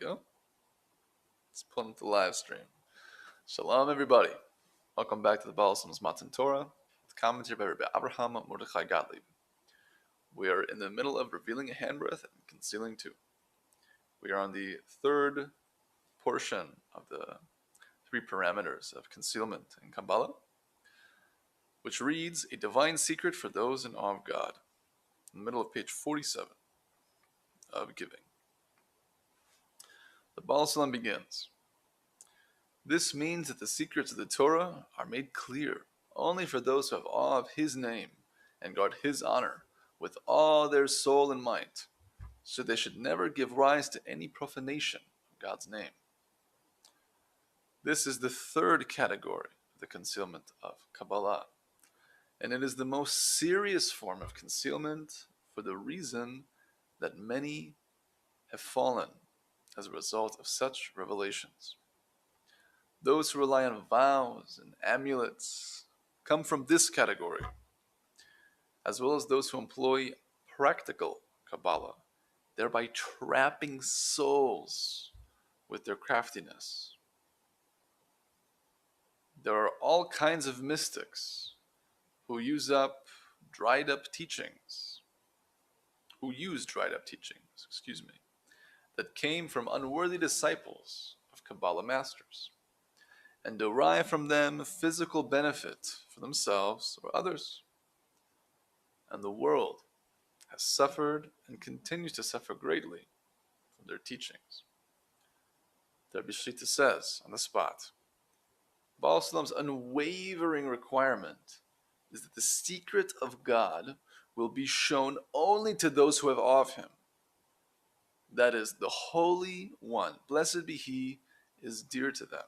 go. Let's put into the live stream. Shalom, everybody. Welcome back to the Baal HaSulam's Matan Torah, with commentary by Rebbe Avraham Morechai Gottlieb. We are in the middle of revealing a handbreadth and concealing two. We are on the third portion of the three parameters of concealment in Kabbalah, which reads, a divine secret for those in awe of God, in the middle of page 47 of Giving. The Baal HaSulam begins. This means that the secrets of the Torah are made clear only for those who have awe of His name and guard His honor with all their soul and might, so they should never give rise to any profanation of God's name. This is the third category of the concealment of Kabbalah, and it is the most serious form of concealment for the reason that many have fallen as a result of such revelations. Those who rely on vows and amulets come from this category, as well as those who employ practical Kabbalah, thereby trapping souls with their craftiness. There are all kinds of mystics who use dried up teachings, that came from unworthy disciples of Kabbalah masters, and derive from them physical benefit for themselves or others. And the world has suffered and continues to suffer greatly from their teachings. The Rebbe Shlita says on the spot, Baal HaSulam's unwavering requirement is that the secret of God will be shown only to those who have awe of Him. That is, the Holy One, blessed be He, is dear to them.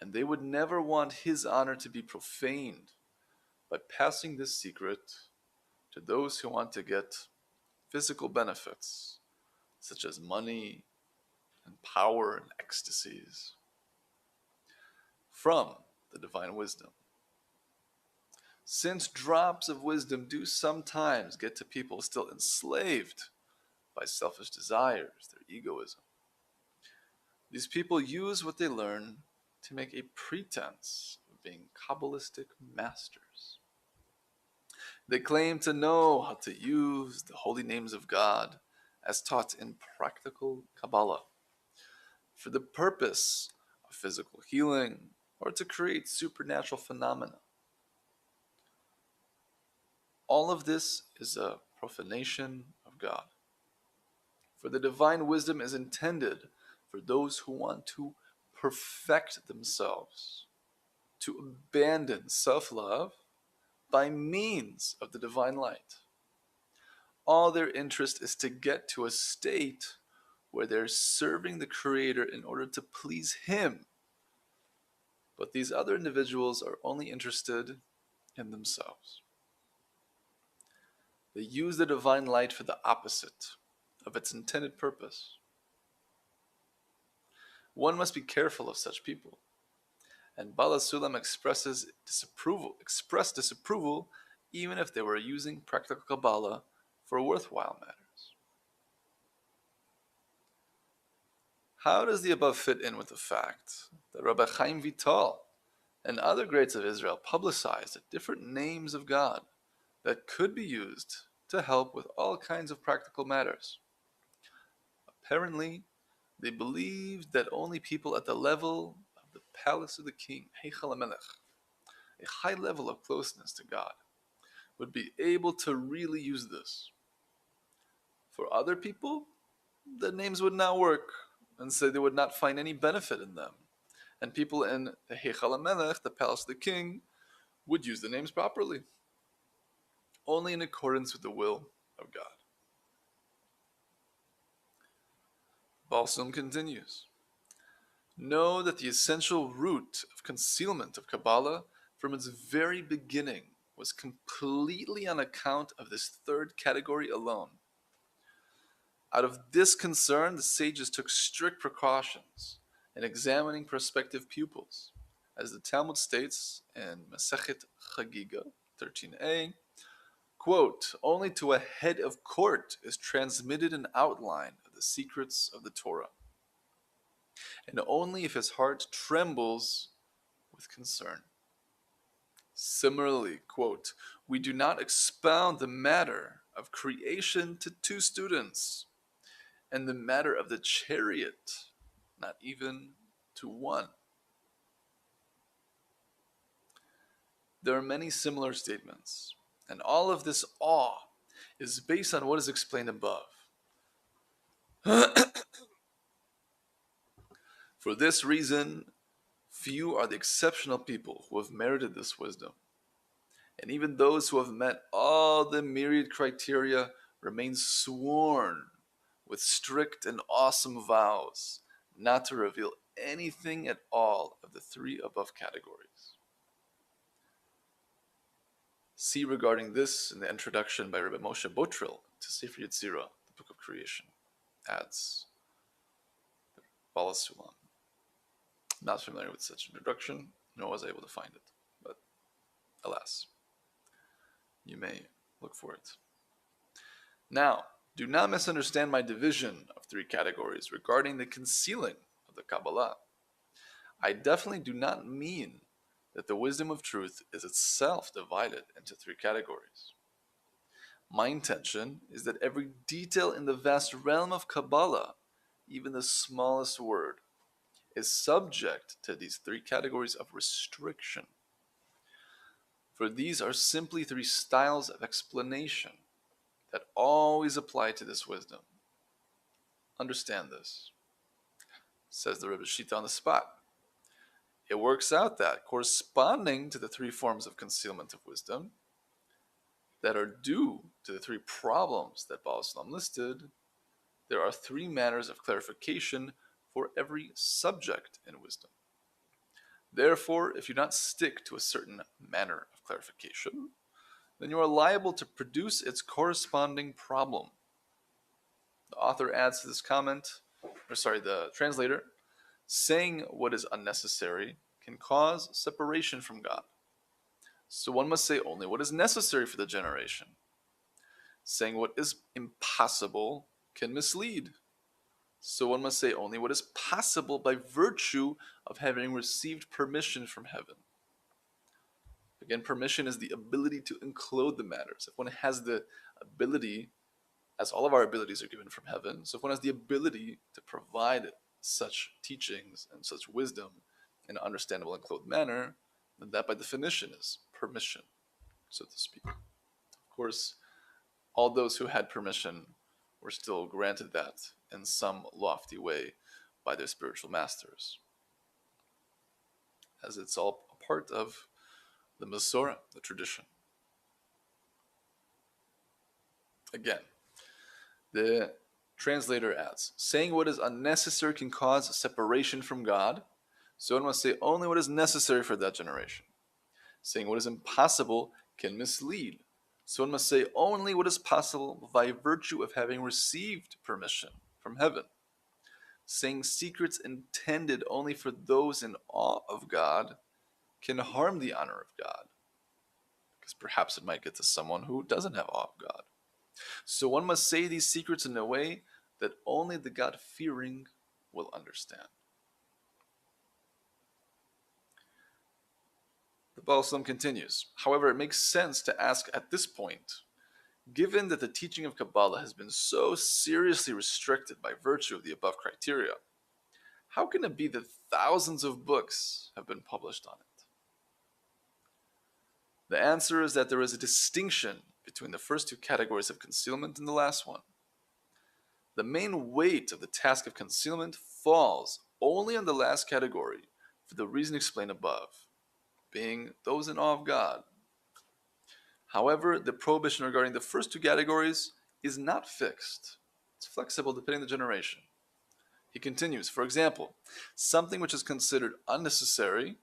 And they would never want His honor to be profaned by passing this secret to those who want to get physical benefits, such as money and power and ecstasies, from the divine wisdom. Since drops of wisdom do sometimes get to people still enslaved by selfish desires, their egoism, these people use what they learn to make a pretense of being Kabbalistic masters. They claim to know how to use the holy names of God as taught in practical Kabbalah for the purpose of physical healing or to create supernatural phenomena. All of this is a profanation of God. For the divine wisdom is intended for those who want to perfect themselves, to abandon self-love by means of the divine light. All their interest is to get to a state where they're serving the Creator in order to please Him. But these other individuals are only interested in themselves. They use the divine light for the opposite of its intended purpose. One must be careful of such people, and Baal HaSulam expressed disapproval even if they were using practical Kabbalah for worthwhile matters. How does the above fit in with the fact that Rabbi Chaim Vital and other greats of Israel publicized the different names of God that could be used to help with all kinds of practical matters? Apparently, they believed that only people at the level of the palace of the king, Heichal HaMelech, a high level of closeness to God, would be able to really use this. For other people, the names would not work, and so they would not find any benefit in them. And people in the Heichal HaMelech, the palace of the king, would use the names properly, only in accordance with the will of God. Baal HaSulam continues. Know that the essential root of concealment of Kabbalah from its very beginning was completely on account of this third category alone. Out of this concern, the sages took strict precautions in examining prospective pupils. As the Talmud states in Masechet Chagiga 13a, quote, only to a head of court is transmitted an outline of the secrets of the Torah. and only if his heart trembles with concern. Similarly, quote, we do not expound the matter of creation to two students, and the matter of the chariot, not even to one. There are many similar statements, and all of this awe is based on what is explained above. For this reason, few are the exceptional people who have merited this wisdom, and even those who have met all the myriad criteria remain sworn with strict and awesome vows not to reveal anything at all of the three above categories. See regarding this in the introduction by Rebbe Moshe Botril to Sefer Yetzirah, the Book of Creation. Adds Baal HaSulam. Not familiar with such introduction, nor was I able to find it, but alas, you may look for it. Now, do not misunderstand my division of three categories regarding the concealing of the Kabbalah. I definitely do not mean that the wisdom of truth is itself divided into three categories. My intention is that every detail in the vast realm of Kabbalah, even the smallest word, is subject to these three categories of restriction. For these are simply three styles of explanation that always apply to this wisdom. Understand this, says the Rebbe Shita on the spot. It works out that, corresponding to the three forms of concealment of wisdom that are due to the three problems that Baal HaSulam listed, there are three manners of clarification for every subject in wisdom. Therefore, if you do not stick to a certain manner of clarification, then you are liable to produce its corresponding problem. The author adds to this comment, the translator, saying what is unnecessary can cause separation from God. So one must say only what is necessary for the generation. Saying what is impossible can mislead. So one must say only what is possible by virtue of having received permission from heaven. Again, permission is the ability to enclose the matters. If one has the ability, as all of our abilities are given from heaven, so if one has the ability to provide such teachings and such wisdom in an understandable and clothed manner, then that by definition is permission, so to speak. Of course, all those who had permission were still granted that in some lofty way by their spiritual masters, as it's all a part of the Masorah, the tradition. Again, the translator adds, saying what is unnecessary can cause separation from God, so one must say only what is necessary for that generation. Saying what is impossible can mislead, so one must say only what is possible by virtue of having received permission from heaven. Saying secrets intended only for those in awe of God can harm the honor of God, because perhaps it might get to someone who doesn't have awe of God. So one must say these secrets in a way that only the God-fearing will understand. The Baal HaSulam continues, however, it makes sense to ask at this point, given that the teaching of Kabbalah has been so seriously restricted by virtue of the above criteria, how can it be that thousands of books have been published on it? The answer is that there is a distinction between the first two categories of concealment and the last one. The main weight of the task of concealment falls only on the last category for the reason explained above, being those in awe of God. However, the prohibition regarding the first two categories is not fixed. It's flexible depending on the generation. He continues, for example, something which is considered unnecessary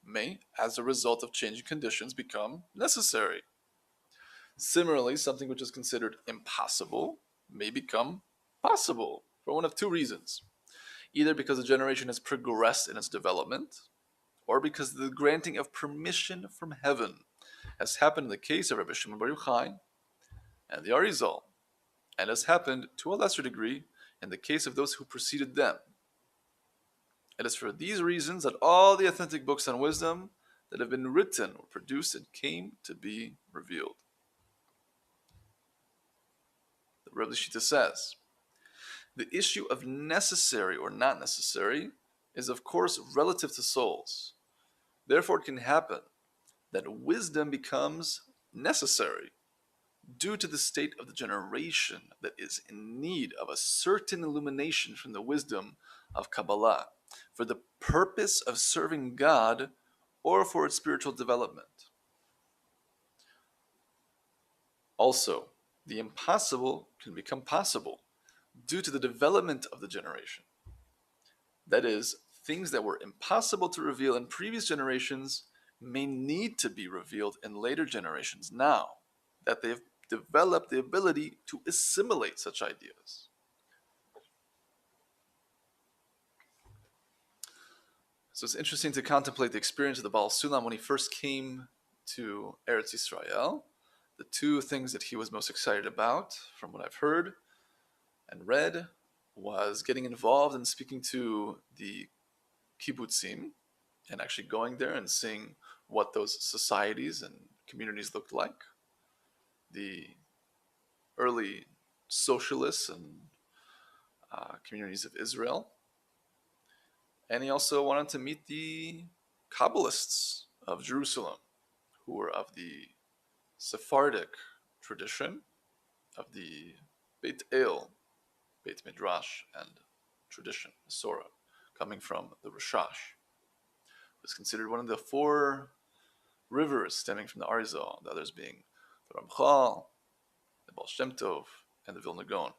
may, as a result of changing conditions, become necessary. Similarly, something which is considered impossible may become possible for one of two reasons. Either because a generation has progressed in its development, or because the granting of permission from heaven, as happened in the case of Rebbe Shimon Bar Yochai and the Arizal, and has happened to a lesser degree in the case of those who preceded them. It is for these reasons that all the authentic books on wisdom that have been written were produced and came to be revealed. The Rebbe Shita says, the issue of necessary or not necessary is of course relative to souls. Therefore it can happen that wisdom becomes necessary due to the state of the generation that is in need of a certain illumination from the wisdom of Kabbalah for the purpose of serving God or for its spiritual development. Also, the impossible can become possible due to the development of the generation. That is, things that were impossible to reveal in previous generations may need to be revealed in later generations now that they've developed the ability to assimilate such ideas. So it's interesting to contemplate the experience of the Baal HaSulam when he first came to Eretz Yisrael. The two things that he was most excited about, from what I've heard and read, was getting involved in speaking to the kibbutzim and actually going there and seeing what those societies and communities looked like. The early socialists and communities of Israel. And he also wanted to meet the Kabbalists of Jerusalem, who were of the Sephardic tradition, of the Beit El, Beit Midrash, and tradition, Masorah, coming from the Rashash. It was considered one of the four rivers stemming from the Arizal, the others being the Ramchal, the Baal Shem Tov, and the Vilna Gaon.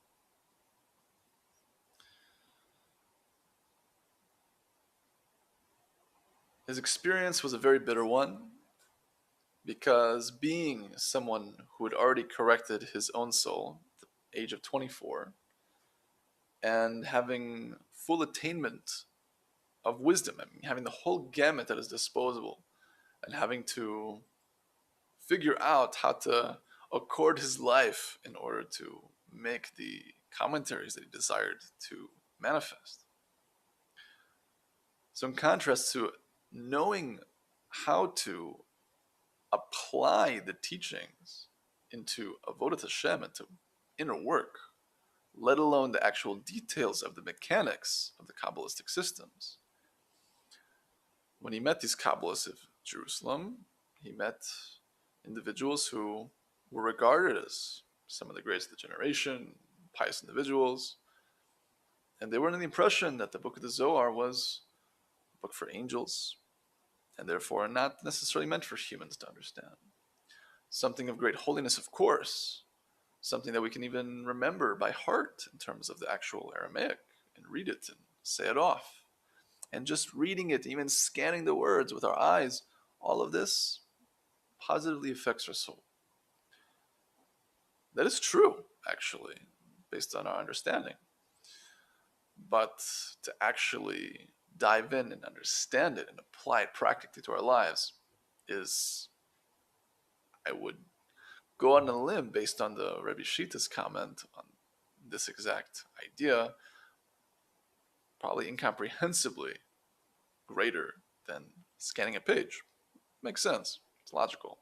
His experience was a very bitter one, because being someone who had already corrected his own soul at the age of 24, and having full attainment of wisdom, I mean, having the whole gamut at his disposal, and having to figure out how to accord his life in order to make the commentaries that he desired to manifest. So in contrast to knowing how to apply the teachings into avodat Hashem, into inner work, let alone the actual details of the mechanics of the Kabbalistic systems. When he met these Kabbalists of Jerusalem, he met individuals who were regarded as some of the greats of the generation, pious individuals, and they were under the impression that the book of the Zohar was a book for angels, and therefore not necessarily meant for humans to understand. Something of great holiness, of course, something that we can even remember by heart in terms of the actual Aramaic, and read it and say it off. And just reading it, even scanning the words with our eyes, all of this positively affects our soul. That is true, actually, based on our understanding. But to actually dive in and understand it and apply it practically to our lives is, I would go on a limb based on the Rebbe Shita's comment on this exact idea, probably incomprehensibly greater than scanning a page. Makes sense. It's logical.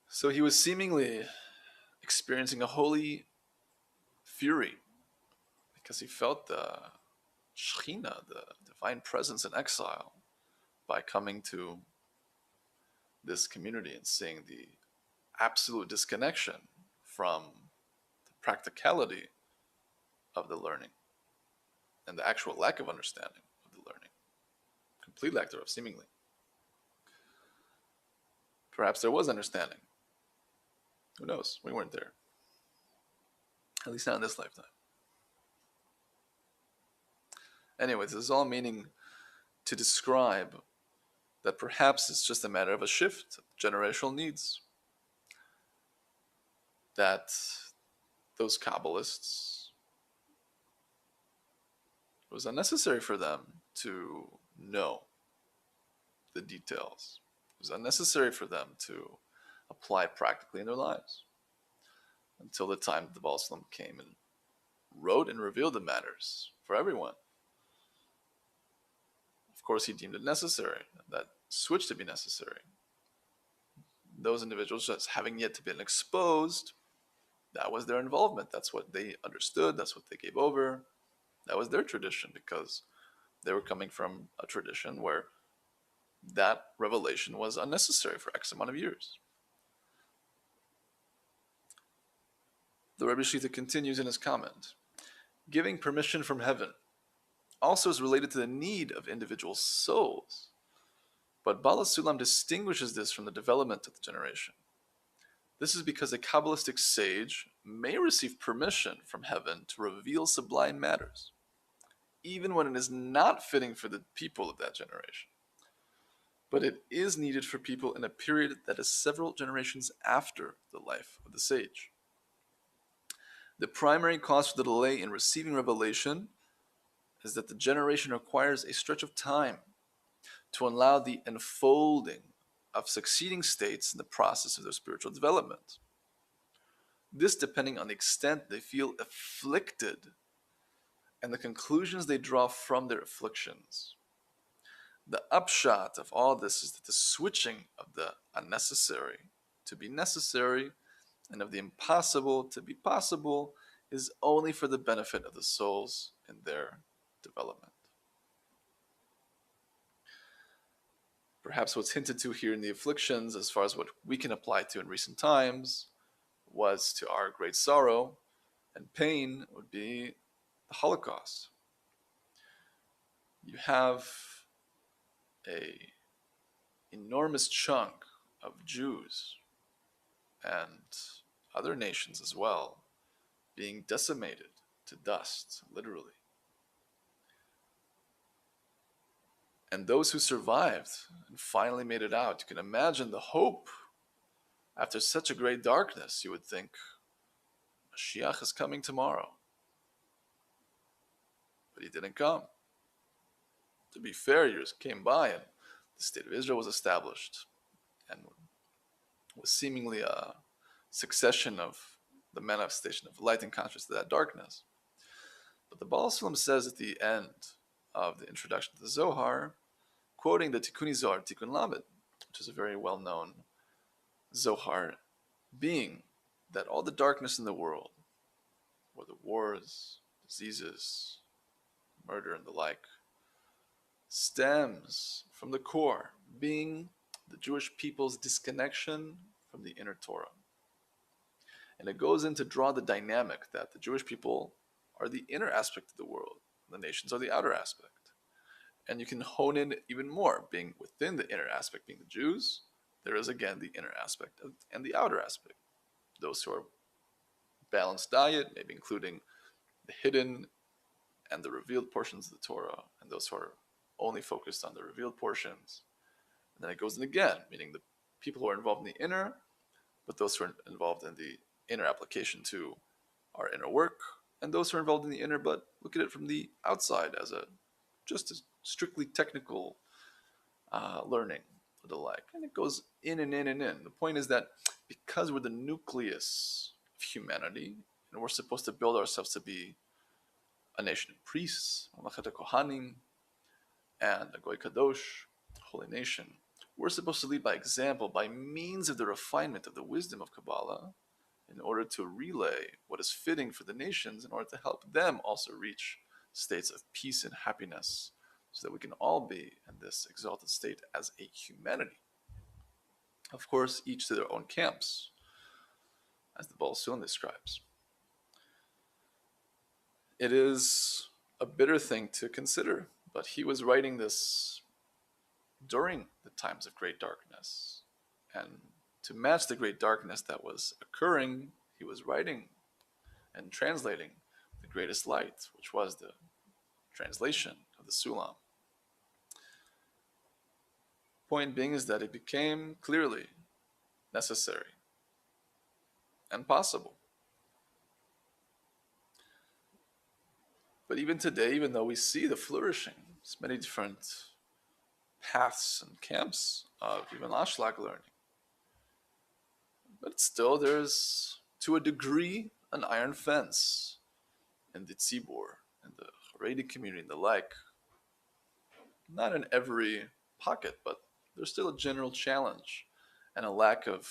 So he was seemingly experiencing a holy fury because he felt the Shekhinah, the divine presence in exile, by coming to this community and seeing the absolute disconnection from the practicality of the learning and the actual lack of understanding of the learning. Complete lack thereof, seemingly. Perhaps there was understanding. Who knows? We weren't there. At least not in this lifetime. Anyways, this is all meaning to describe that perhaps it's just a matter of a shift of generational needs. That those Kabbalists, it was unnecessary for them to know the details. It was unnecessary for them to apply practically in their lives until the time that the Baal HaSulam came and wrote and revealed the matters for everyone. Of course, he deemed it necessary, that switch to be necessary. Those individuals just having yet to be exposed, that was their involvement. That's what they understood. That's what they gave over. That was their tradition, because they were coming from a tradition where that revelation was unnecessary for X amount of years. The Rebbe Shita continues in his comment, giving permission from heaven also is related to the need of individual souls. But Baal HaSulam distinguishes this from the development of the generation. This is because a Kabbalistic sage may receive permission from heaven to reveal sublime matters, even when it is not fitting for the people of that generation. But it is needed for people in a period that is several generations after the life of the sage. The primary cause for the delay in receiving revelation is that the generation requires a stretch of time to allow the unfolding of succeeding states in the process of their spiritual development. This depending on the extent they feel afflicted and the conclusions they draw from their afflictions. The upshot of all this is that the switching of the unnecessary to be necessary and of the impossible to be possible is only for the benefit of the souls in their development. Perhaps what's hinted to here in the afflictions, as far as what we can apply to in recent times, was to our great sorrow and pain would be the Holocaust. You have a enormous chunk of Jews and other nations as well being decimated to dust, literally. And those who survived and finally made it out, you can imagine the hope. After such a great darkness, you would think, Mashiach is coming tomorrow. But he didn't come. To be fair, years came by and the state of Israel was established and was seemingly a succession of the manifestation of light and contrast to that darkness. But the Baal HaSulam says at the end of the introduction to the Zohar, quoting the Tikkuni Zohar, Tikkun Lamed, which is a very well-known Zohar, being that all the darkness in the world, whether wars, diseases, murder, and the like, stems from the core, being the Jewish people's disconnection from the inner Torah. And it goes in to draw the dynamic that the Jewish people are the inner aspect of the world, the nations are the outer aspect. And you can hone in even more, being within the inner aspect, being the Jews, there is again the inner aspect and the outer aspect. Those who are balanced diet, maybe including the hidden and the revealed portions of the Torah, and those who are only focused on the revealed portions. And then it goes in again, meaning the people who are involved in the inner, but those who are involved in the inner application to our inner work, and those who are involved in the inner, but look at it from the outside as just a strictly technical learning or the like. And it goes in and in and in. The point is that because we're the nucleus of humanity, and we're supposed to build ourselves to be a nation of priests, Mamlechet Kohanim, and a Goy Kadosh, holy nation, we're supposed to lead by example, by means of the refinement of the wisdom of Kabbalah, in order to relay what is fitting for the nations, in order to help them also reach states of peace and happiness, so that we can all be in this exalted state as a humanity. Of course, each to their own camps, as the Baal HaSulam describes. It is a bitter thing to consider, but he was writing this during the times of great darkness. And to match the great darkness that was occurring, he was writing and translating the greatest light, which was the translation of the Sulam. Point being is that it became clearly necessary and possible. But even today, even though we see the flourishing, there's many different paths and camps of even Ashlag learning, but still there's, to a degree, an iron fence in the tzibur, in the Haredi community, and the like. Not in every pocket, but there's still a general challenge and a lack of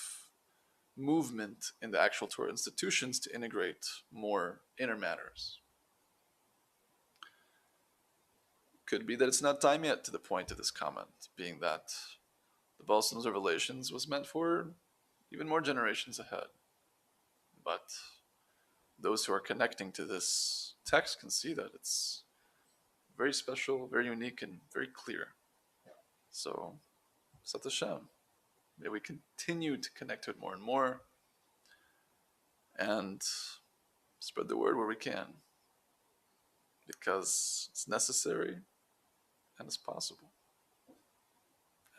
movement in the actual Torah institutions to integrate more inner matters. Could be that it's not time yet, to the point of this comment, being that the Baal HaSulam's revelations was meant for even more generations ahead. But those who are connecting to this text can see that it's very special, very unique, and very clear. So, Sat Hashem, may we continue to connect to it more and more, and spread the word where we can, because it's necessary and it's possible.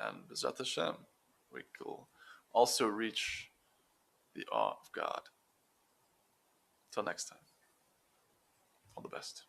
And B'ezrat Hashem, we will also reach the awe of God. Till next time, all the best.